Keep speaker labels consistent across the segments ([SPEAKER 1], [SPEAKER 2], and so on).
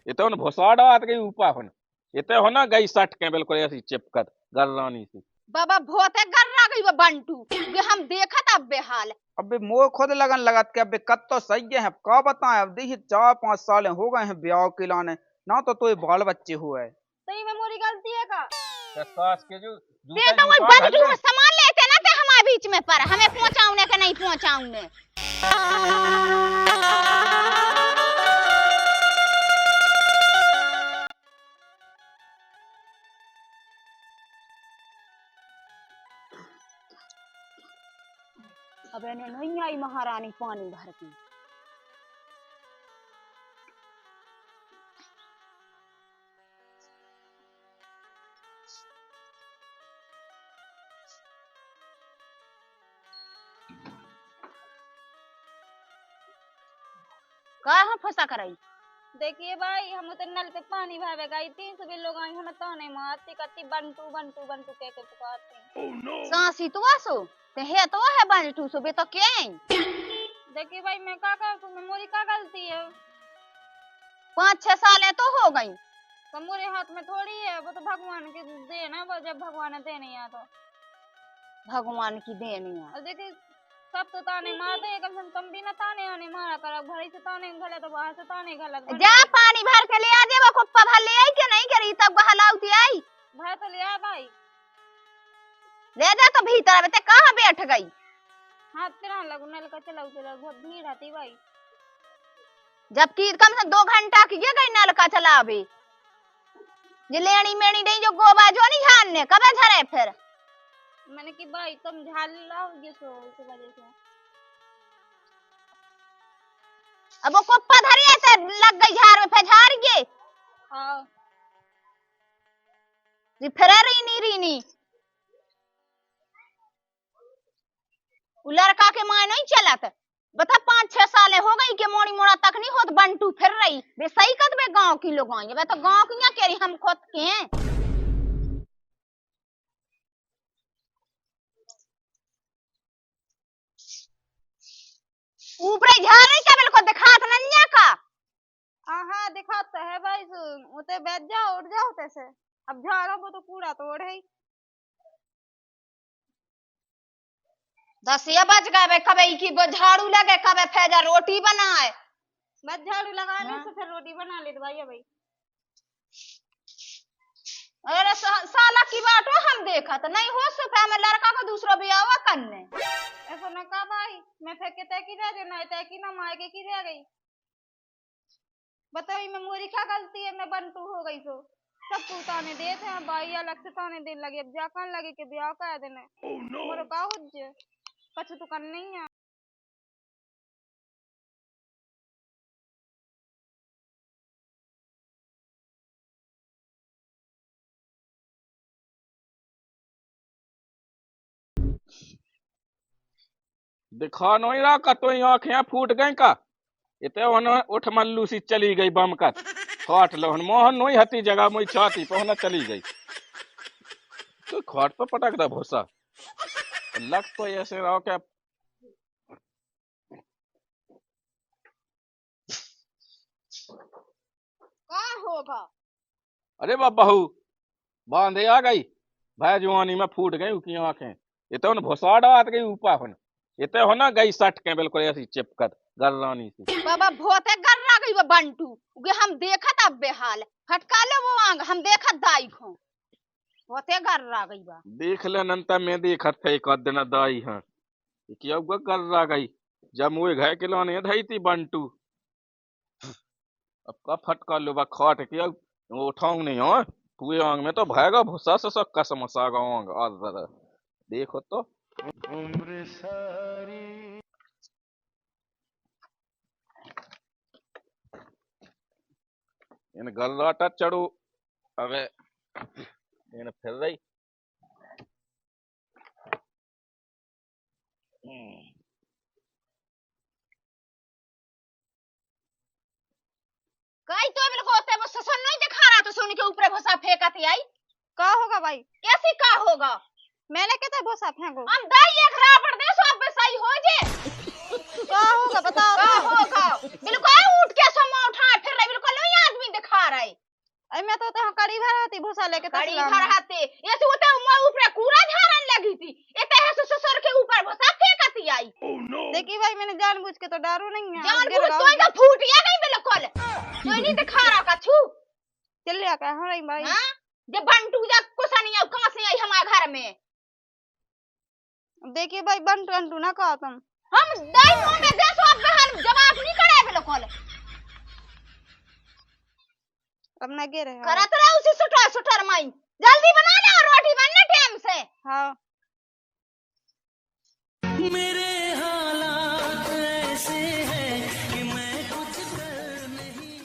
[SPEAKER 1] इते उन भोसाड़ा आत गई ऊपर हन इते हो ना गई सट के बिल्कुल ऐसी चिपकत गर्रानी सी
[SPEAKER 2] बाबा बहुते गर्रा गई बा बंटू कि हम देखत अब बेहाल।
[SPEAKER 3] अबे मोह खुद लगन लगत के अबे कत तो सही है का बताएं। अब देखिए 4-5 साल हो गए हैं ब्याह के लाने ना तो बाल बच्चे हुए है।
[SPEAKER 2] सही में मोरी गलती है का
[SPEAKER 1] सास के जो
[SPEAKER 2] ते तो वही बंटू सामान लेते ना ते हमारे बीच में पर हमें पहुंचाऊने के नहीं पहुंचाऊने। अब इन्हें नहीं आई महारानी पानी भर की। कहाँ फंसा कराई
[SPEAKER 4] देखिए भाई हम तो नल पे पानी भावे गई 300 लोग आई हम तो नहीं मारती करती बंटू बंटू बंटू कह के पुकारती
[SPEAKER 2] सांसी तो आसो ते है तो है बंटू सो बे तो क्या
[SPEAKER 4] देखिए भाई मैं क्या कर तू मेरी क्या गलती है
[SPEAKER 2] 5-6 साल तो हो गई
[SPEAKER 4] तो मेरे हाथ में थोड़ी है वो तो भगवान की देन है वो जब भगवान दे नहीं आ तो
[SPEAKER 2] भगवान की देन है।
[SPEAKER 4] और देखिए सब तो ताने मारते हैं कम से कम तुम भी ना ताने आने मारा कर घर से ताने गलत तो बाहर से ताने गलत
[SPEAKER 2] जा पानी भर के ले आ दे वो कुप्पा भर ले आई के नहीं करी तब हलाउती आई
[SPEAKER 4] भर तो लिया भाई
[SPEAKER 2] ले जा तो भीतर अब ते कहां बैठ गई
[SPEAKER 4] हाथ तेरा लगू नल का चलाऊ तेरा बहुत भीड़ आती भाई
[SPEAKER 2] जबकि कम से 2 घंटा की ये गई नल का चलावे ये लेनी मेनी नहीं जो गोबा जो नहीं झानने कब झरे फिर
[SPEAKER 4] मैंने कि भाई तुम झाल लाओ ये सो इस वजह से
[SPEAKER 2] अब वो कुप्पा धरिए से लग गई झाड़ में फिर झाड़ गए
[SPEAKER 4] हां
[SPEAKER 2] जी फिर रीनी लड़का के मां नहीं चलत बता 5-6 साल हो गई के मोड़ी मोड़ा तक नहीं होत बंटू फिर रही बे सही कद बे गांव की लोग आई बे तो गांव की क्या करी हम खुद के ऊपर झाड़ नहीं क्या बिल्कुल दिखात नन्या का
[SPEAKER 4] हाँ दिखाता है भाई उते बैठ जाओ उठ जाओ तैसे अब झाड़ा वो तो कूड़ा तोड़ है
[SPEAKER 2] 10 बज गए कब की झाड़ू लगे कब फैजा रोटी बनाए
[SPEAKER 4] बस झाड़ू लगाने से फिर रोटी बना ले भाई भाई
[SPEAKER 2] अरे साला की बात हो हम देखा तो नहीं हो सुबह में लड़का को दूसरा ब्याह करने
[SPEAKER 4] ऐसा न कहा भाई मैं फिर के तय की रह गई ना तय की ना मायके की रह गई बताइए मैं मोरी क्या गलती है मैं बंटू हो गई तो सब तू ताने देते हैं भाई अलग से ताने देने लगे अब जा कौन लगे कि ब्याह कर देने मोरो का हुज्जे कछु तो कर नहीं है
[SPEAKER 1] दिखा नहीं रहा का तो आंखें फूट गई का इते उठ मल्लू सी चली गई बम का खाट लोहन मोहन नोई हती जगह मुई छाती पहुना चली गई तो खाट पे पटक दा भोसा लग तो ऐसे रहो क्या
[SPEAKER 2] होगा
[SPEAKER 1] अरे बहू बांधे आ गई भाई जवानी में फूट गई उसकी आंखें इते उन भोसाड़ा आत गई ऊपर हन इते हो ना गई सट के बिल्कुल ऐसी चिपकत गर्रानी सी
[SPEAKER 2] बाबा बहुते गर्रा गई बा बंटू कि हम देखत अब बेहाल फटका ले वो आंग हम देखत दाई खो बहुते गर्रा गई बा
[SPEAKER 1] देख ले नंता मैं देखत थे एक दिन दाई हां क्या गर्रा गई जब मुए घर के लाने धई थी बंटू अब का फटका लो बा खाट के उठाऊं नहीं हो पूरे आंग में तो भागा भूसा से सब कसम सागा आंग आज देखो तो उम्र सारी इन गल्लाटा चढ़ू अबे इन फिर रही
[SPEAKER 2] कई तो बिल्कुल होते वो ससन नहीं दिखा रहा तो सोने के ऊपर भसा फेंकती आई
[SPEAKER 4] का होगा भाई
[SPEAKER 2] कैसी का होगा
[SPEAKER 4] मैंने कहता भोसा फेंको
[SPEAKER 2] हम दाई एक रापड़ दे सो अब सही हो जे
[SPEAKER 4] का होगा बताओ
[SPEAKER 2] का होगा बिल्कुल उठ के समा उठा फिर बड़ी घर हाथे ये तो मोर ऊपर कूड़ा झाड़न लगी थी एते है ससुर के ऊपर भसा फेंकती आई।
[SPEAKER 4] देखिए भाई मैंने जानबूझ के तो डारू नहीं है।
[SPEAKER 2] जानबूझ तो इधर फूटिया नहीं बिल्कुल तो नहीं दिखा रहा कछु
[SPEAKER 4] चल लिया का हां भाई।
[SPEAKER 2] हां जे बंटू जा कुसनी कहां से आई हमारे घर में।
[SPEAKER 4] देखिए भाई बंटू अंटू ना कहा तुम
[SPEAKER 2] हम दई मुंह में दे सो बहन जवाब नहीं करे बिल्कुल
[SPEAKER 4] अब ना गिरे
[SPEAKER 2] करत रहे उसी सुटर सुटर माई जल्दी बना ले और रोटी बनने टाइम से।
[SPEAKER 4] हां
[SPEAKER 5] मेरे हालात ऐसे हैं कि मैं कुछ कर नहीं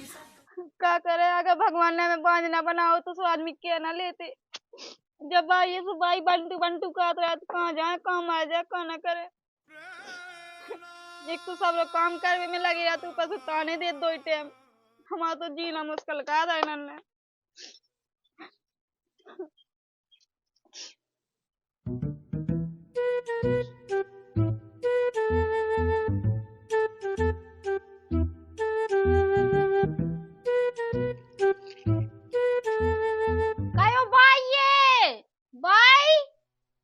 [SPEAKER 4] क्या करे अगर भगवान ने हमें बांझ ना बनाओ तो सो आदमी क्या ना लेते। जब भाई ये सो भाई बंटू बंटू का तो कहाँ जाए काम आ जाए कहाँ ना करे। एक तो सब लोग काम करने में लगे या तो ऊपर से ताने दे दो टाइम हमारा तो जीना मुश्किल कर रहा है इन्होंने।
[SPEAKER 2] कयो भाई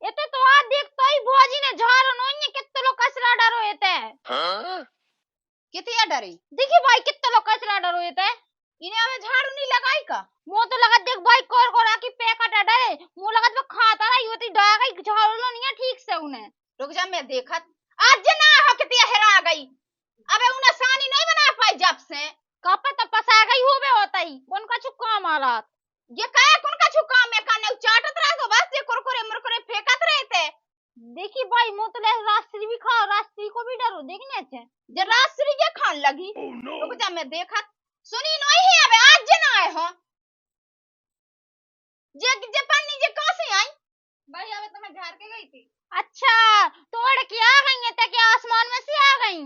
[SPEAKER 2] एते तो आ देखतो ही भोजी ने झारो नोन्ये कित्ते लो कचरा डारो एते। हां कितिया डरी देखी भाई कित्ते लो कचरा डारो एते इने हमें झाड़ू नहीं लगाई का मो तो लगा देख भाई कोर की पैकेट डरे मु लगा तो खाता रही होती डा गई झाड़ू लो नहीं ठीक से उन्हें रुक जा मैं देखत आज ना हो कितिया हेरा गई अबे उन्हें सानी नहीं बना पाई जब से कापे तो पसा गई होबे होता ही कौन का चुक्का मारा ये काहे कौन का चुक्का में काने चाटत रह तो बस ये कुरकुरे मुरकुरे फेंकत रहते। देखी भाई मो तो ले रास्त्री भी खाओ रास्त्री को भी डरो देखने अच्छे जे रास्त्री के खान लगी रुक जा मैं देखत सुनी नहीं है अबे आज जे ना आए हो जे पन्नी जे कहां से आई
[SPEAKER 4] भाई अबे तो मैं झाड़ के गई थी।
[SPEAKER 2] अच्छा तोड़ के आ गई है ते के आसमान में से आ गई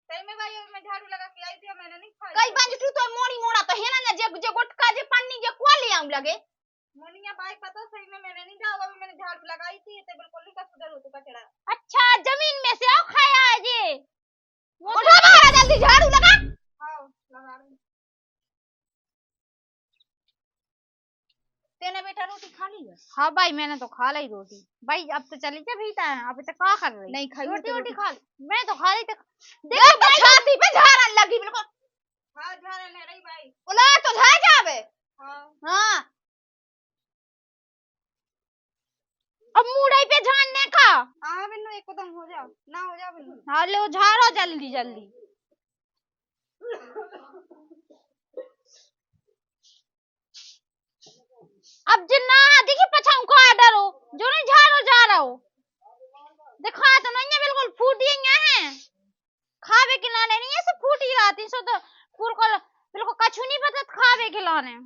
[SPEAKER 4] सही में भाई मैं झाड़ू लगा के आई थी मैंने नहीं खाई
[SPEAKER 2] कई बांज तू तो मोड़ी मोड़ा तो है ना जे गुटका जे पन्नी जे को ले आऊं लगे
[SPEAKER 4] मोनिया भाई पता सही में मैंने नहीं डाला अभी मैंने झाड़ू लगाई थी ते बिल्कुल नहीं कचरा हो तो कचरा।
[SPEAKER 2] अच्छा जमीन में से आओ खाया आज ये उठा बाहर जल्दी झाड़ू लगा।
[SPEAKER 4] हां लगा रही
[SPEAKER 2] तेने बेटा रोटी खा ली है। हाँ भाई मैंने तो खा ली रोटी भाई अब तो चली जा भीता है अब तो क्या कर रही नहीं खाई रोटी रोटी खा मैं तो खा ली देख भाई छाती पे झाड़न लगी बिल्कुल।
[SPEAKER 4] हां झाड़न ले रही भाई
[SPEAKER 2] उला तो झाड़ जावे।
[SPEAKER 4] हां
[SPEAKER 2] हां अब मुड़ाई पे झाड़ने का
[SPEAKER 4] हां बिन्नू एकदम हो जा ना हो जा बिन्नू
[SPEAKER 2] हां लो झाड़ो जल्दी जल्दी अब जिन्ना देखी पछाऊ को डरो जो नहीं झाड़ो जा रहा हो देखा तो नहीं बिल्कुल फूटी है खावे खिलाने नहीं है सब फूटी रहती सो तो बिल्कुल कछु नहीं पता खावे खिलाने।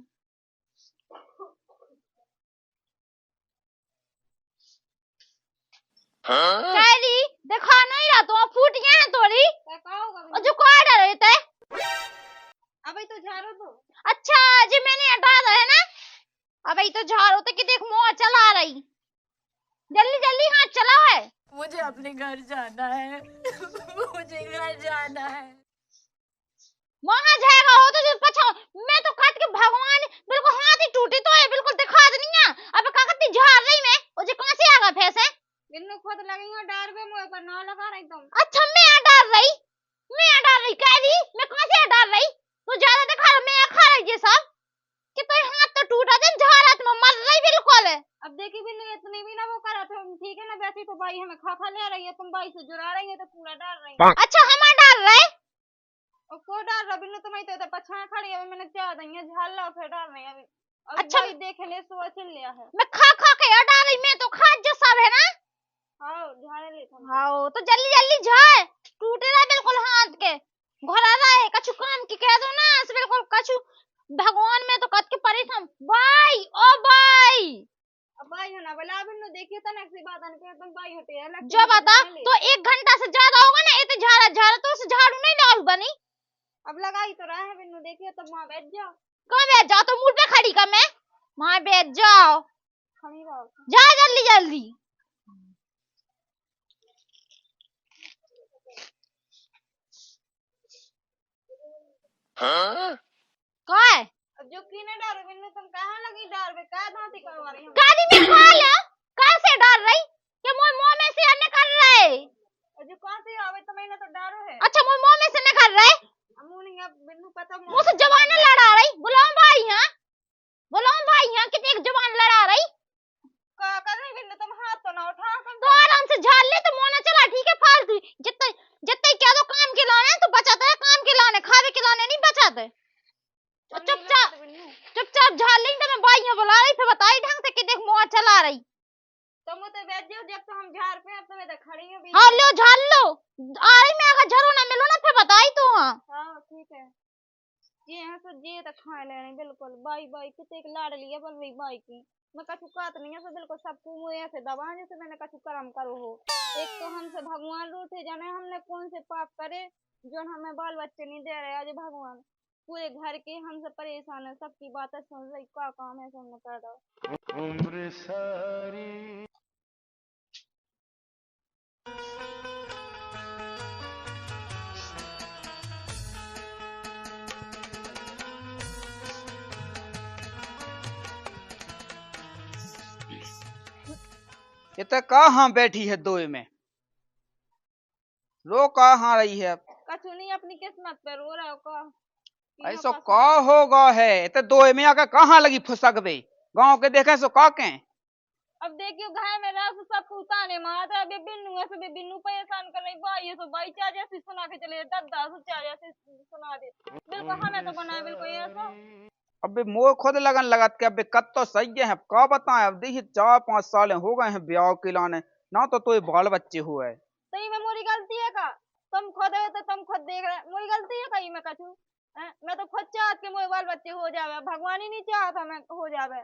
[SPEAKER 2] कैरी देखा नहीं रहा तो फूटियां हैं तोरी
[SPEAKER 4] क्या होगा
[SPEAKER 2] और जो को डर रहे थे
[SPEAKER 4] अबे तो झाड़ो तो
[SPEAKER 2] अच्छा जी मैंने हटा है ना अब तो झाड़ो तो कि देख मुंह चला रही जल्दी जल्दी हाथ चलाओ है
[SPEAKER 5] मुझे अपने घर जाना है मुझे घर जाना है।
[SPEAKER 2] वहां जाएगा हो तो जो पछाओ मैं तो काट के भगवान बिल्कुल हाथ ही टूटी तो है बिल्कुल दिखा नहीं है अब का करती झाड़ रही मैं वो जो कहां से आगा फैसे
[SPEAKER 4] बिन्नू खुद लगेगा डर पे मुंह पर ना लगा रही तुम।
[SPEAKER 2] अच्छा मैं डर रही कह रही मैं कहां से डर रही तू ज्यादा दिखा मैं खा रही ये सब कि तो हाथ तो टूटा दे झाड़त में मर रही बिल्कुल।
[SPEAKER 4] अब देखी बिन्नू इतनी भी ना वो करा थे ठीक है ना वैसे तो भाई हमें खा ले रही है तुम भाई से जुड़ा रही है तो पूरा डर रही है।
[SPEAKER 2] अच्छा हम डर रहे
[SPEAKER 4] और को डर रहा बिन्नू तुम्हें तो पछा खड़ी है मैंने चाह दी है झाड़ ला फिर डर नहीं अभी
[SPEAKER 2] अच्छा
[SPEAKER 4] भाई देखने से चिल लिया है
[SPEAKER 2] मैं खा के डर रही मैं तो खा जो सब है ना
[SPEAKER 4] हां झाड़ ले तुम
[SPEAKER 2] हां तो जल्दी जल्दी झाड़ टूटे ना बिल्कुल हाथ के घोड़ा रहा कछु काम की कह दो ना बिल्कुल कछु भगवान में तो कत के परेशान भाई ओ भाई
[SPEAKER 4] अब भाई है ना बोला बिन्नू देखिए तो नेक्स्ट बात आने के तुम भाई हटे है
[SPEAKER 2] जो बता तो 1 घंटा से ज्यादा होगा ना ये तो झाड़ा तो उस झाड़ू नहीं लाऊ बनी
[SPEAKER 4] अब लगाई तो रहा है बिन्नू देखिए तब वहां बैठ जाओ
[SPEAKER 2] कहां बैठ जाओ तो मुंह पे खड़ी का मैं वहां बैठ जाओ
[SPEAKER 4] खड़ी रहो
[SPEAKER 2] जा जल्दी जल्दी हाँ? क्या है
[SPEAKER 4] अब जो की न डर बिन्नू तुम कहाँ लगी डर बे का धाती करवा रही हम
[SPEAKER 2] काली में खा लो कैसे डर रही कि मोर मुंह में से निकल रहे।
[SPEAKER 4] और जो कहाँ से आवे तो मैंने तो डरो है
[SPEAKER 2] अच्छा मोर मुंह में से निकल रहे
[SPEAKER 4] अमू नहीं अब बिन्नू पता
[SPEAKER 2] मुझसे जबान लड़ा रही। बुलाओ भाई यहाँ कितनी जबान लड़ा रही।
[SPEAKER 4] का कर रही बिन्नू तुम हाथ तो ना उठा कम
[SPEAKER 2] तो आराम से झाड़ ले तो मोना चला ठीक है फालतू जितने जितने क्या तो काम के लाने तो बचाते है काम के लाने खावे के लाने नहीं बचाते। चुपचाप झाड़ ली तो मैं भाइयों बुला रही फिर बताई ढंग से कि देख मुआ चला रही।
[SPEAKER 4] तुम तो बैठ जाओ जब तो हम झाड़ पे अब तो मैं तो खड़ी हूँ
[SPEAKER 2] हाँ लो झाड़ लो आ रही मैं अगर झरो ना मिलो ना फिर बताई तो हाँ
[SPEAKER 4] हाँ ठीक है जी हाँ सो जी तो खा लेने बिल्कुल बाई बाई कितने एक लाड़ लिया बल वही बाई की मैं कछु कात नहीं है सो बिल्कुल सबको मुँह ऐसे दबा जैसे मैंने कछु कर्म करो हो। एक तो हमसे भगवान रूठे जाने हमने कौन से पाप करे जो हमें बाल बच्चे नहीं दे रहे आज भगवान पूरे घर के हमसे परेशान है सबकी बातें सुन रही क्या काम है सुनने कर दो उम्र सारी।
[SPEAKER 3] ये तो कहाँ बैठी है दोए में रो कहाँ रही है।
[SPEAKER 4] कछु नहीं अपनी किस्मत पे रो रहा हो का
[SPEAKER 3] ऐसो का होगा है तो दोए में आकर कहाँ लगी फुसक बे गाँव के देखे सो का के
[SPEAKER 4] अब देखियो घर में रह सब पुताने माता अबे बिन्नू ऐसे बे बिन्नू परेशान कर रही भाई ये तो भाई चाचा जैसे सुना के चले दद्दा सो चाचा जैसे सुना दे बिल्कुल हमें तो बनाए बिल्कुल ऐसा।
[SPEAKER 3] अबे मोर खुद लगन लगत के अबे कत तो सही है का बताएं अब देखिए 4-5 साल हो गए हैं ब्याह के लाने ना तो तोय बाल बच्चे हुए।
[SPEAKER 4] सही में मोरी गलती है का तुम खुद है तो तुम खुद देख रहे मोरी गलती है कहीं मैं कछू मैं तो खुद चाहत के मोरे बाल बच्चे हो जावे भगवान ही नहीं चाहता मैं हो जावे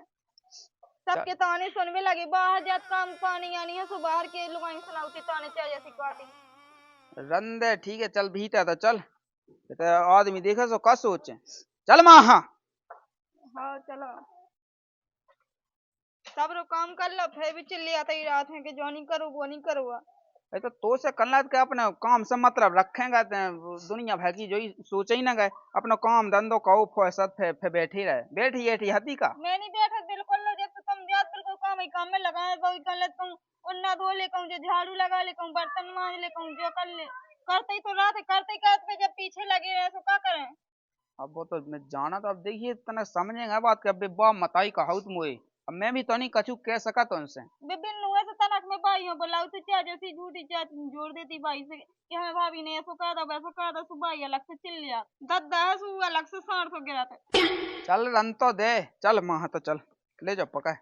[SPEAKER 4] सबके ताने सुनने लगे बाहर जात काम पानी आनी है सो बाहर के लोग सुनाती ताने चाहे जैसी काटी
[SPEAKER 3] रंदे ठीक है चल भीतर तो चल तो आदमी देखे सो का सोचे चल माँ हाँ
[SPEAKER 4] चलो सब रो काम कर लो फिर भी चिल्ली आता ही रात है कि जो नहीं करो वो नहीं करो
[SPEAKER 3] तो से कल के अपने काम से मतलब रखेंगे दुनिया भर की जो ही सोचे ही ना गए अपना काम धंधो कहो फुर्सत फिर बैठी रहे बैठी बैठी हती का
[SPEAKER 4] मैं नहीं बैठा बिल्कुल लो जब तुम जात बिल्कुल काम में लगाए वही कर ले तुम उन्ना धो ले कहूँ जो झाड़ू लगा ले कहूँ बर्तन मांज ले कहूँ जो कर ले करते ही तो रात है करते करते जब पीछे लगे रहे तो क्या करें।
[SPEAKER 3] अब वो तो मैं जाना तो अब देखिए तना समझेंगे बात के अब बा मताई का हाउत मुए अब मैं भी तो नहीं कछु कह सका तो उनसे
[SPEAKER 4] बिबिन नुए से तनक में भाइयों बुलाऊ तो चाचा जैसी झूठी चाच जोड़ देती भाई से कि हमें भाभी ने ऐसा कहा था वैसा कहा था सुबह अलग से चिल्ल लिया दद्दा है सु अलग से साठ हो गिरा था।
[SPEAKER 3] चल रन तो दे चल माँ तो चल ले जाओ पका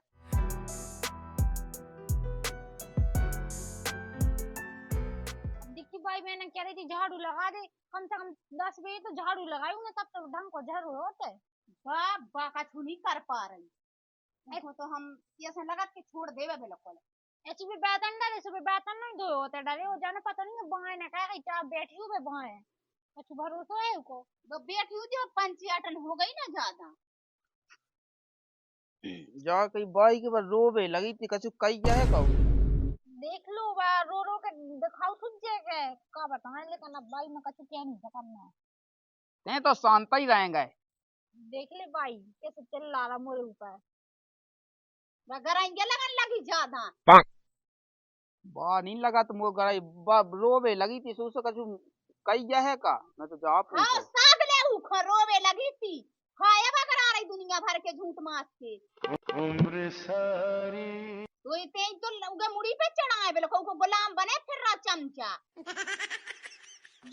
[SPEAKER 2] दिक्की भाई मैंने कह रही थी झाड़ू लगा दे कम से कम 10 बजे तो झाड़ू लगाई हूँ तब तो ढंग को झाड़ू होता है बा का नहीं कर पा रही देखो तो हम ऐसे लगा के छोड़ देवे बिल्कुल ऐसी भी बेतन डरे सुबह बेतन नहीं दो होते डरे हो जाने पता नहीं बाएं ने कहा क्या बैठी हूँ मैं बाएं कुछ भरोसा है उनको तो बैठी हूँ जो पंचायतन हो गई ना ज्यादा
[SPEAKER 3] जा कहीं बाई के बाद रोवे लगी थी कछु कई है कहू
[SPEAKER 2] देख लो बा रो रो के दिखाओ तुझ जगह का बताएं लेकिन अब भाई मैं कछु क्या नहीं करना
[SPEAKER 3] ते तो शांत ही रहेंगे
[SPEAKER 2] देख ले भाई कैसे चिल्ला रहा मोरे ऊपर गराएंगे लगन लगी ज्यादा
[SPEAKER 3] बा नहीं लगा तो मोर गराई बा रोवे लगी थी सो कछु कई है का मैं तो जा पूछो
[SPEAKER 2] हाँ साग ले उखर रोवे लगी थी खाया बा करा रही दुनिया भर के झूठ मास के
[SPEAKER 6] उम्र सारी
[SPEAKER 2] तो इतने तो उगे मुड़ी पे चढ़ाए बिल्कुल को गुलाम बने फिर रहा चमचा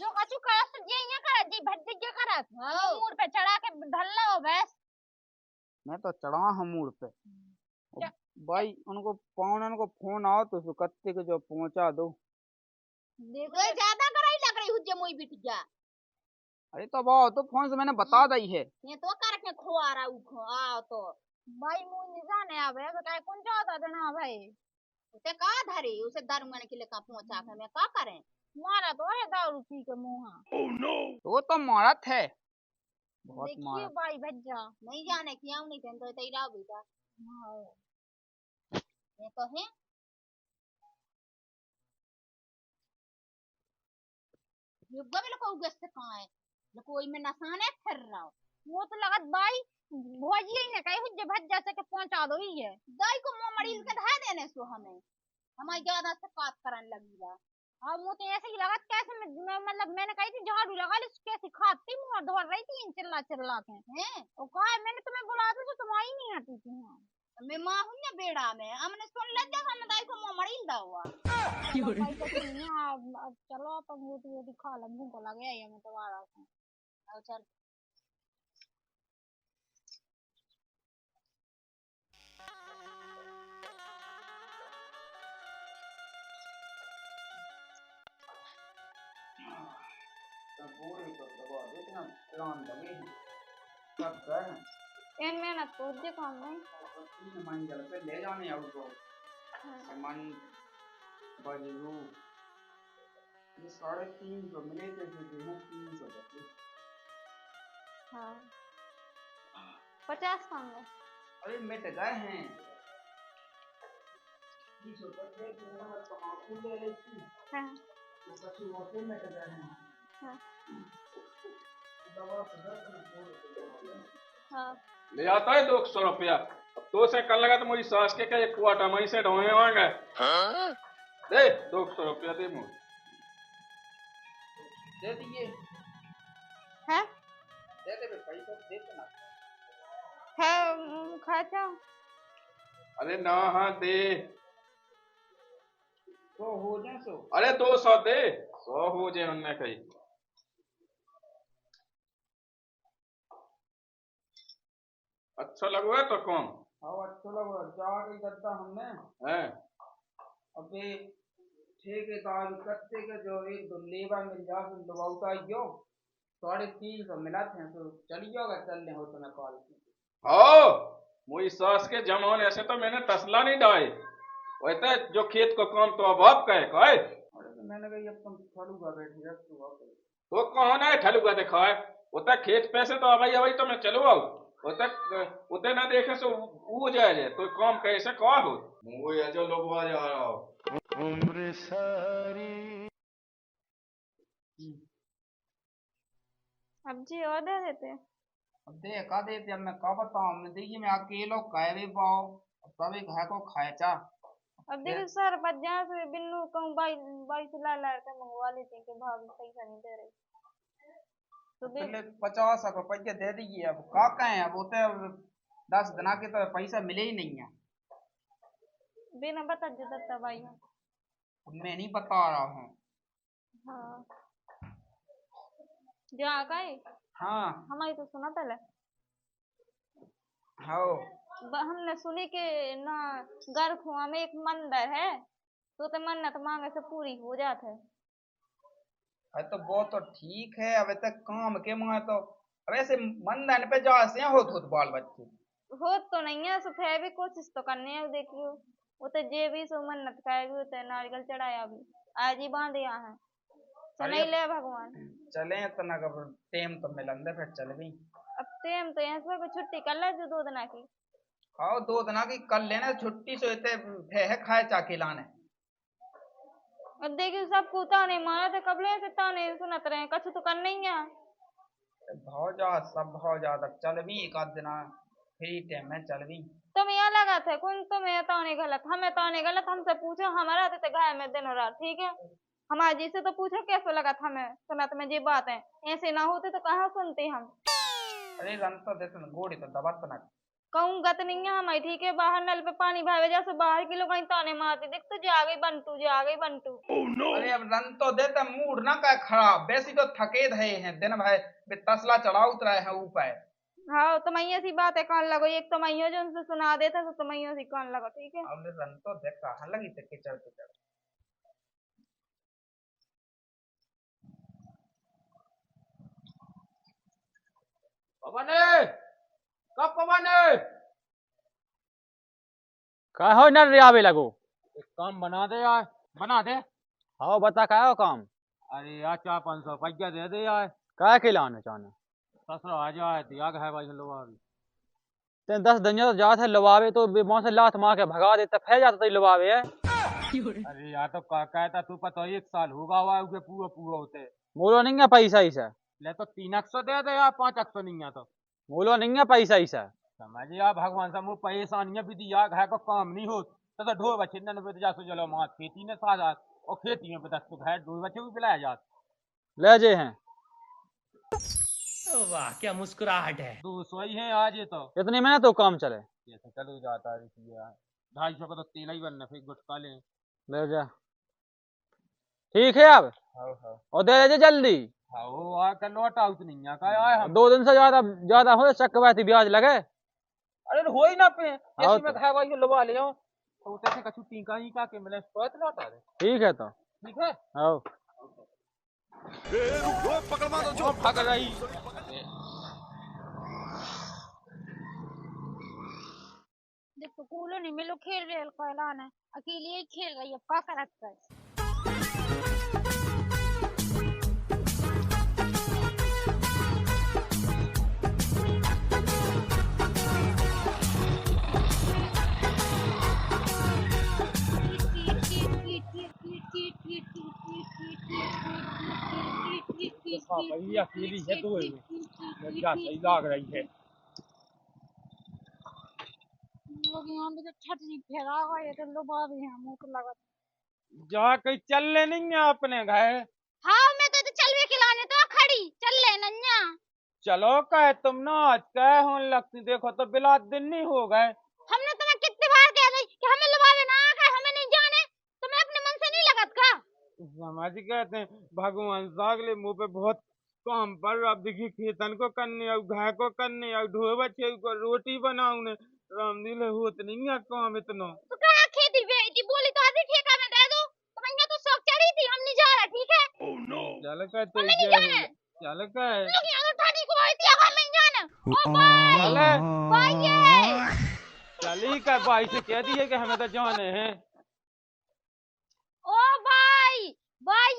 [SPEAKER 2] जो कछु करत जे यहाँ करत जी भद्दी के करत मूड पे चढ़ा के ढल्ला हो बस
[SPEAKER 3] मैं तो चढ़ा हूँ मूड पे भाई उनको पौन को फोन आओ तो कत्ते के जो पहुंचा दो
[SPEAKER 2] देखो ज्यादा कराई लग रही हुज्जे मोई बिटिया
[SPEAKER 3] अरे तो वाह तो फोन से मैंने बता दी है
[SPEAKER 2] ये तो करके खुआ रहा उखो आओ तो भाई मुंह निशान है अब है काय कौन चाहता देना भाई उसे का धरे उसे दारू माने के लिए का पहुंचा के मैं का करें मारा तो है दारू पी के मुंह
[SPEAKER 6] ओह नो
[SPEAKER 3] तो मारत है बहुत
[SPEAKER 2] देखिए
[SPEAKER 3] मारत
[SPEAKER 2] भाई भज्जा नहीं जाने क्यों नहीं थे तो तेरा बेटा ये तो है युग में लोग उगस कहाँ है कोई में नसाने फिर रहा वो तो लगत बाई भोजी ने कही हुज्जे भज्जा से के पहुंचा दो ही है दाई को मुंह मरील के धा देने सो हमें हमारी ज्यादा से बात करने लगी बा। हाँ वो तो ऐसे ही लगत कैसे मतलब मैंने कही थी झाड़ू लगा ली कैसे खाती मुंह धो रही थी इन चिल्ला चिल्ला के हैं और कहा मैंने तुम्हें बुलाया था तो तुम आई नहीं आती थी। हाँ मैं माँ हूँ ना बेड़ा में हमने सुन लिया जब हम दाई को मुंह मरील दा हुआ भाई तो नहीं अब चलो अपन रोटी खा लो मुंह को लगे ये मैं तो आ रहा हूँ चल।
[SPEAKER 4] इन मेहनत को जे काम नहीं
[SPEAKER 3] मंजिल पे ले जाने अब तो मन बजरू ये 350 मिले थे जो दिन 300 बचे।
[SPEAKER 4] हाँ 50 काम है।
[SPEAKER 3] अरे मिट गए हैं 300 बचे तो आपको ले लेती
[SPEAKER 4] हाँ
[SPEAKER 3] तो कछु होते मिट गए हैं।
[SPEAKER 4] हाँ
[SPEAKER 3] दवा पकड़
[SPEAKER 4] हाँ
[SPEAKER 1] ले आता है 200 रुपया। अब तो से कल लगा तो मेरी सास के क्या एक क्वार्टर मई से ढोए होंगे। दे 200 रुपया दे मुझे।
[SPEAKER 3] दे दिए
[SPEAKER 4] है
[SPEAKER 3] दे दे पैसा दे देना।
[SPEAKER 4] है खाता
[SPEAKER 1] अरे ना हाँ दे।
[SPEAKER 3] तो हो जाए सो
[SPEAKER 1] अरे 200 दे 100 हो जाए उनने कही। अच्छा लगवा तो कौन
[SPEAKER 3] हाँ अच्छा लगा जाके गद्दा हमने
[SPEAKER 1] है।
[SPEAKER 3] अबे ठेकेदार कत्ते के जो एक दो लेबर मिल जा तो दबाउता यो 350 मिला थे तो चली जाओगा चलने हो तो मैं कॉल की।
[SPEAKER 1] हाँ मोई सास के जमाने से तो मैंने तसला नहीं डाले वैसे जो खेत को काम तो अब आप कहे
[SPEAKER 3] अरे तो मैंने कही अब तुम खड़ूगा बैठी रख तू आप
[SPEAKER 1] तो कौन है ठलुआ देखा है उतना खेत पैसे तो अबई तो मैं चलो आओ उते ना देखे सो वो जाए तो काम कैसे कहा हो मुझे जो लोग आ जा रहा हो
[SPEAKER 6] उम्र सारी
[SPEAKER 4] अब जी और दे देते
[SPEAKER 3] अब देखा देते अब मैं क्या बताऊं मैं देखिए मैं अकेलो कह भी पाओ तभी घर को खाएचा
[SPEAKER 4] अब देखिए सर बच जहाँ से बिन्नू कहूँ बाई बाई से ला ला के मंगवा लेते हैं कि भाभी पैसा नहीं दे रही तो
[SPEAKER 3] पहले 50 रुपये दे दीजिए अब क्या कहें अब होते 10 दिन के तो पैसा मिले ही नहीं है।
[SPEAKER 4] बिना बता जो दत्ता भाई
[SPEAKER 3] मैं नहीं बता रहा हूँ।
[SPEAKER 4] हाँ जहाँ गए
[SPEAKER 3] हाँ
[SPEAKER 4] हमारी तो सुना पहले
[SPEAKER 3] हाँ
[SPEAKER 4] हमने सुनी कि ना गरखुआ में एक मंदिर है तो मन्नत मांगे से पूरी हो जाते है।
[SPEAKER 3] अरे तो वो तो ठीक है अब तक काम के माँ तो अब ऐसे मंदन पे जा से होत बाल बच्चे
[SPEAKER 4] हो तो नहीं है सो फिर भी कोशिश तो करनी है देखियो वो तो जे भी सो मन्नत खाए भी होता है नारियल चढ़ाया भी आज ही बांधे है तो नहीं ले भगवान
[SPEAKER 3] चले तो ना कब टेम तो मिलन दे फिर चल भी
[SPEAKER 4] अब टेम तो यहाँ से छुट्टी कर ले जो 2 दिन की
[SPEAKER 3] हाँ 2 दिन की कल लेना छुट्टी से है खाए चाके लाने
[SPEAKER 4] अब देखियो सबको ताने मारा थे कबले से ताने सुनत रहे कछु तो करना ही है
[SPEAKER 3] बहुत ज्यादा सब बहुत ज्यादा चल भी एक आध दिन फ्री टाइम में चल भी
[SPEAKER 4] तुम यहाँ लगा थे कौन तुम्हें ताने गलत हमें ताने गलत हमसे पूछो हमारा थे घर में दिन और रात ठीक है हमारे जी से तो पूछो कैसे लगा था हमें सुनत में ये बात है ऐसे ना होते तो कहाँ सुनते हम।
[SPEAKER 3] अरे रन तो देते गोड़ी तो दबात ना
[SPEAKER 4] कहूँ गत नहीं है हमारी ठीक है बाहर नल पे पानी भावे जैसे बाहर के लोग ताने मारते देख तू जा गई बंटू
[SPEAKER 3] अरे अब रन तो देते मूड ना का खराब वैसी तो थके रहे हैं दिन भाई तसला चढ़ा उतरा है ऊपर
[SPEAKER 4] हाँ तुम्हें सी बात है कान लगो एक तुम्हें जो उनसे सुना देता तो तुम्हें सी कान लगो ठीक है।
[SPEAKER 3] अब रन तो देख कहाँ लगी थे किचड़ किचड़
[SPEAKER 1] पवन कब पवन
[SPEAKER 7] का हो न रे आवे लगो
[SPEAKER 1] एक काम बना दे यार बना दे।
[SPEAKER 7] हाँ बता का हो काम
[SPEAKER 1] अरे यार 400-500 रुपया दे दे यार
[SPEAKER 7] का खिलाने चाहना
[SPEAKER 1] ससुर आ जाए तो यार है भाई लोग अभी
[SPEAKER 7] ते 10 दिन तो जात है लवावे तो वहां से लात मार के भगा देता फै जाता तो लवावे है
[SPEAKER 1] अरे यार तो कहता तू पता 1 साल होगा हुआ उसे पूरा पूरा होते
[SPEAKER 7] मोरो नहीं है पैसा ही से
[SPEAKER 1] ले तो 300 दे दे यार 500 नहीं है तो
[SPEAKER 7] बोलो नहीं है पैसा ऐसा।
[SPEAKER 1] समझिया भगवान से मुँह परेशानियां भी दिया घर को काम नहीं हो तो ढो बच्चे न पे जा चलो माँ खेती ने साजा और खेती में बता तो घर ढो बच्चे भी पिलाया जात
[SPEAKER 7] ले जे हैं
[SPEAKER 6] वाह क्या मुस्कुराहट है।
[SPEAKER 1] 200 ही है आज ये तो
[SPEAKER 7] इतने में ना तो काम चले।
[SPEAKER 1] कैसे चलो जाता है रुपया 250 का तो तेल ही बनना फिर गुटका ले
[SPEAKER 7] ले जा ठीक है अब
[SPEAKER 1] हाँ
[SPEAKER 7] और दे दे जल्दी।
[SPEAKER 1] हाँ वो आ कर लौट आउट नहीं आ का आए हम
[SPEAKER 7] 2 दिन से ज्यादा हो चक बैठी ब्याज लगे।
[SPEAKER 1] अरे हो ही ना पे
[SPEAKER 7] हाँ
[SPEAKER 1] जैसे मैं
[SPEAKER 7] तो।
[SPEAKER 1] घर वाली लवा ले जाऊं तो उसे कछु टीका ही का के मिले तो लौटा दे
[SPEAKER 7] ठीक है तो
[SPEAKER 1] ठीक है
[SPEAKER 7] आओ
[SPEAKER 1] वो भाग रही
[SPEAKER 4] देखो कूलो नहीं मिलो खेल रहे कहलाना अकेले ही खेल रही अब का करत कर।
[SPEAKER 1] भैया अकेली है तो क्या सही लाग रही है
[SPEAKER 4] लोग यहाँ पे तो छत नहीं फेरा हुआ ये तो लोबा भी है मुंह तो लगा।
[SPEAKER 1] जा कहीं चलने नहीं है अपने घर
[SPEAKER 2] हाँ मैं तो चलवे खिलाने तो खड़ी चल ले नन्या।
[SPEAKER 1] चलो कहे तुम ना आज कहे होने लगती देखो तो बिला दिन नहीं हो गए
[SPEAKER 2] हमने तुम्हें कितनी बार कह दी कि हमें लुभावे ना आकर हमें नहीं जाने तुम्हें अपने मन से नहीं लगत का।
[SPEAKER 1] समझ कहते हैं भगवान सागले मुंह पे बहुत काम पर अब देखिए खेतन को करने और घर को करने और ढो बच्चे को रोटी बनाऊ ने राम दिल होत नहीं है काम इतना
[SPEAKER 2] तो कहा खेती बेटी बोली तो आधी ठेका में दे दो तो भैया तो शौक चढ़ी थी हम नहीं जा रहे ठीक है।
[SPEAKER 1] चल कहे तो
[SPEAKER 2] हमें नहीं
[SPEAKER 1] क्या
[SPEAKER 2] जाना
[SPEAKER 1] है चल कहे
[SPEAKER 2] लोग यहाँ तो ठानी को आई थी हमें नहीं जाना। ओ भाई
[SPEAKER 1] चले
[SPEAKER 2] भाई
[SPEAKER 1] चली का भाई से कह दिए कि हमें तो जाने हैं
[SPEAKER 2] ओ भाई भाई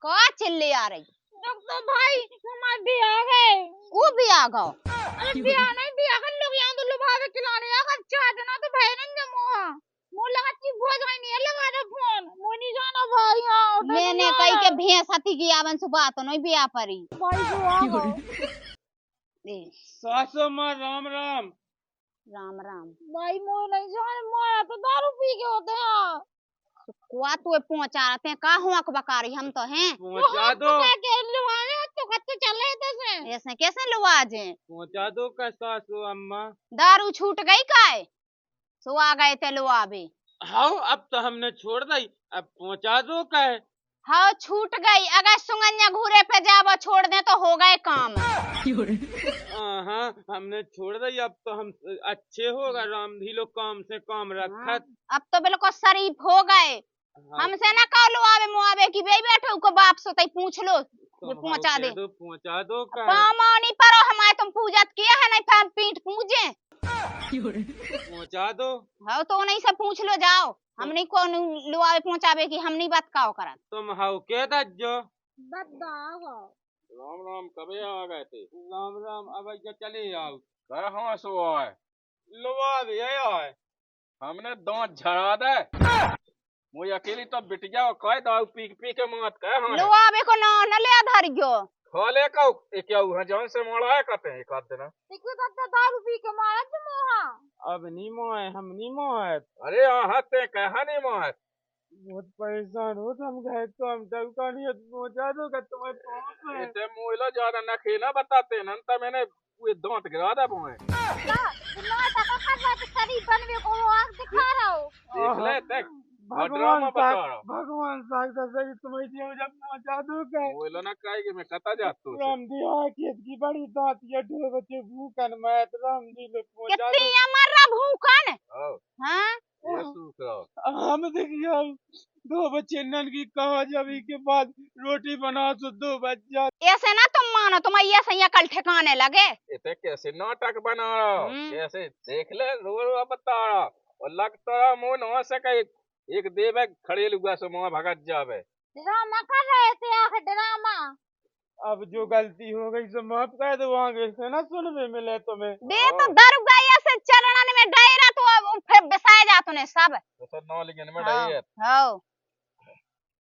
[SPEAKER 2] का चिल्ले आ रही
[SPEAKER 4] डॉक्टर भाई हमारे भी आ गए।
[SPEAKER 2] वो भी आ गओ
[SPEAKER 4] अरे भी आना ही भी अगर लोग यहाँ तो लुभावे खिलाने अगर चाह देना तो भाई नहीं मोहा मुँह लगा कि भोज आई नहीं लगा दे फोन मुँह नहीं जाना भाई हाँ
[SPEAKER 2] मैंने कही के भैंस हती की आवन सुबह तो नहीं बिया परी
[SPEAKER 4] भाई जो आ गए
[SPEAKER 1] सासो माँ राम राम
[SPEAKER 2] राम राम
[SPEAKER 4] भाई मुँह नहीं जाने मारा तो दारू पी के होते हैं
[SPEAKER 2] कुआ तू पहुंचा रहे हैं का हुआ बकारी हम तो हैं
[SPEAKER 1] पहुंचा दो
[SPEAKER 4] के लुभावे तो कत्ते चल रहे थे से
[SPEAKER 2] ऐसे कैसे लुआ जे
[SPEAKER 1] पहुंचा दो का सासू अम्मा
[SPEAKER 2] दारू छूट गई काय सो आ गए थे लुआ भी
[SPEAKER 1] हाँ अब तो हमने छोड़ दी अब पहुंचा दो का है
[SPEAKER 2] हाँ छूट गई अगर सुगन्या घूरे पे जाबो छोड़ दे तो हो गए काम।
[SPEAKER 1] हाँ हमने छोड़ दी अब तो हम अच्छे होगा रामधी लोग काम से काम रखत
[SPEAKER 2] अब तो बिल्कुल शरीफ हो गए हमसे ना कहो लुआवे मुआवे की बे बैठो को बाप से तई पूछ लो ये
[SPEAKER 1] पहुंचा दो का
[SPEAKER 2] पामानी परो हमारे तुम पूजत किया है नहीं हम पीठ पूजे
[SPEAKER 1] पहुंचा दो
[SPEAKER 2] हाँ तो नहीं से पूछ लो जाओ हम नहीं को लुआवे पहुंचावे की हम नहीं बात काओ करत
[SPEAKER 1] तुम हाउ के दज्जो
[SPEAKER 4] दद्दा
[SPEAKER 1] राम राम कबे आ गए थे राम राम अब चले आओ कर हाँ सो आए लुआ भी आए हमने दांत झड़ा दे मुझे अकेली तो बिटिया कह दाऊ पी पी के मात कह हाँ
[SPEAKER 2] लुआवे को न ले धर गयो
[SPEAKER 1] खोले का क्या हुआ जान से मोड़ा है कहते हैं एक आध दिन
[SPEAKER 4] देखो दद्दा दारू पी के मारा तो मोहा
[SPEAKER 1] अब नहीं मोए हम नहीं मोए अरे हते कहा नहीं मोए बहुत परेशान हो तुम गए तो हम तब का नहीं पहुंचा दो का तुम्हें इतने मोइला ज्यादा न खेला बताते न त मैंने वो दांत गिरा दे मोए
[SPEAKER 4] ना टका कर रहा तो शरीर बनवे को आग दिखा रहा हो
[SPEAKER 1] देख ले देख भगवान साग तो सही तुम्हें दियो जब पहुंचा दो का मोइला ना काहे कि मैं कता जात तो राम दिया खेत की बड़ी दांत ये ढो बच्चे भूखन मैं राम दी ले पहुंचा
[SPEAKER 2] कितनी अमर भूखन हां
[SPEAKER 1] हम देखिए दो बच्चे नन की कहा जब के बाद रोटी बना तो 2 बच्चा
[SPEAKER 2] ऐसे ना तुम मानो तुम ये सही कल ठिकाने लगे
[SPEAKER 1] इतने कैसे नाटक बना रहा कैसे देख ले रो रो बता रहा और लगता रहा मुंह न सके एक देव खड़े लुगा से मुंह भगत जावे
[SPEAKER 4] ड्रामा कर रहे थे आखिर ड्रामा
[SPEAKER 1] अब जो गलती हो गई सो माफ कर दो आगे से ना सुनने मिले तुम्हें
[SPEAKER 2] बे तो दरुगा ऐसे चरणन में डायरा तो फिर बसाए जा तूने सब
[SPEAKER 1] तो सर नौ लिखने में डाई
[SPEAKER 2] हां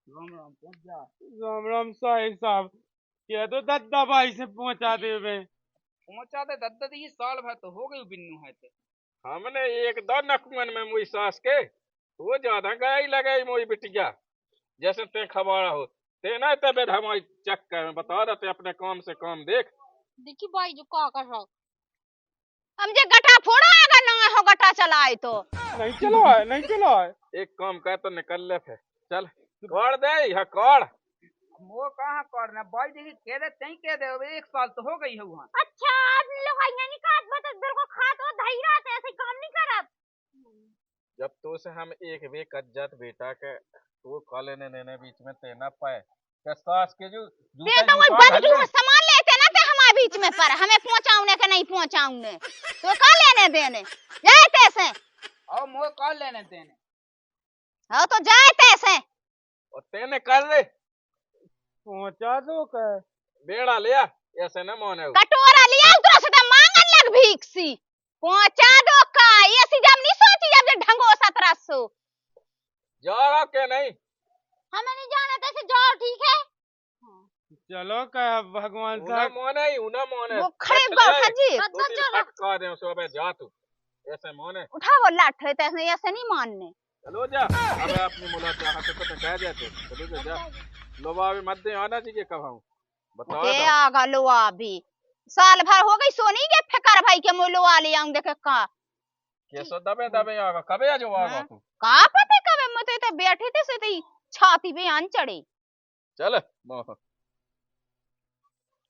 [SPEAKER 1] राम राम पहुंच जा राम राम साहिब साहब कह दो दद्दा भाई से पहुंचा देवे
[SPEAKER 3] पहुंचा दे दद्द दी साल भर तो हो गई बिन्नू है ते
[SPEAKER 1] हमने एक दो नकुअन में मुई सास के तो ज्यादा गाय लगाई मोई बिटिया जैसे ते खबारा हो ते ना ते बेद हमारी चक्कर में बता देते अपने काम से काम देख।
[SPEAKER 2] देखी भाई जो का कर रहा हम जे गठा फोड़ा अगर ना हो गठा चलाए तो
[SPEAKER 7] नहीं चलो है, नहीं चलो है।
[SPEAKER 1] एक काम कर तो निकल ले फिर चल कोड़ दे यह कोड़।
[SPEAKER 3] वो कहाँ करना भाई देखी कह दे तई कह दे 1 साल तो हो गई है वहाँ।
[SPEAKER 2] अच्छा आप लोग यहाँ नहीं काट बता दर को खात हो धैर्य से ऐसे काम नहीं करत।
[SPEAKER 1] जब तो से हम एक वे कज्जत बेटा के तो काले ने बीच में तेना पाए के सास के जो
[SPEAKER 2] ते तो वो बंधु सामान लेते ना ते हमारे बीच में पर हमें पहुंचाऊने के नहीं पहुंचाऊने तो का लेने देने जाए तैसे
[SPEAKER 3] और मोह कॉल लेने देने
[SPEAKER 2] हाँ तो जाए तैसे
[SPEAKER 1] और तेने कर ले
[SPEAKER 7] पहुंचा दो का
[SPEAKER 1] बेड़ा लिया ऐसे न मोने
[SPEAKER 2] कटोरा लिया उधर से तो मांगन लग भीख सी पहुंचा दो का ये सी जब नहीं सोची जब जे ढंगो 1700
[SPEAKER 1] जा रहा के नहीं
[SPEAKER 2] हमें नहीं जाना तैसे जाओ ठीक है
[SPEAKER 7] चलो का भगवान
[SPEAKER 1] उना
[SPEAKER 7] साहब
[SPEAKER 1] मोने ही उना मोने
[SPEAKER 2] वो खड़े गौ जी
[SPEAKER 1] तो फटका दे उसको अबे जा तू ऐसे मोने
[SPEAKER 2] उठा वो लाठ है तैसे ऐसे नहीं मानने
[SPEAKER 1] चलो जा अबे अपनी मुलाकात हाथ तो कह जाते चलो जा लोबा भी मत दे आना चाहिए कब हम बता
[SPEAKER 2] के आगा लोआ भी साल भर हो गई सोनी के फेकर भाई के मोलवा ले आऊं देखे का
[SPEAKER 1] कैसो दबे दबे आगा कबे आ जो आगा तू
[SPEAKER 2] का पते कबे मते तो बैठे थे से ती छाती पे आन चढ़े
[SPEAKER 1] चल मोह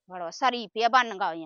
[SPEAKER 2] बड़ो शरीफ ये बन गए